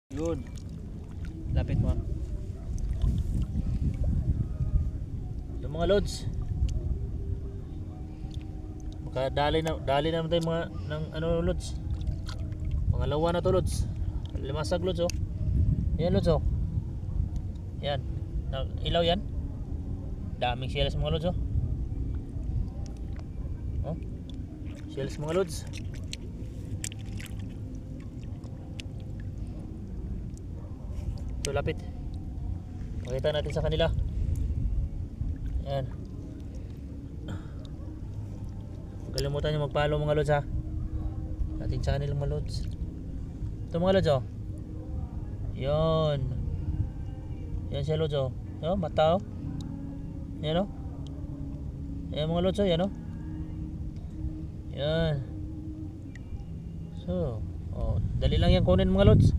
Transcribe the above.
Yun. Lapit mo. Yung mga loads. Dali naman tayo mga ng ano loads. Mga lawa na to loads. Limasag loads oh. Yan loads oh. Yan. Ilaw yan. Daming shells mga loads oh. Oh. Shells mga loads. So lapit. Pakita natin sa kanila. Yan. Huwag kalimutan nyo mag-follow mga loads ha. Ating channel mga loads. Ito mga loads oh. Yan. Yan siya loads oh. Yan mata oh. Yan oh. Yan mga loads oh. Yan oh. Yan. So oh, dali lang yan kunin mga loads.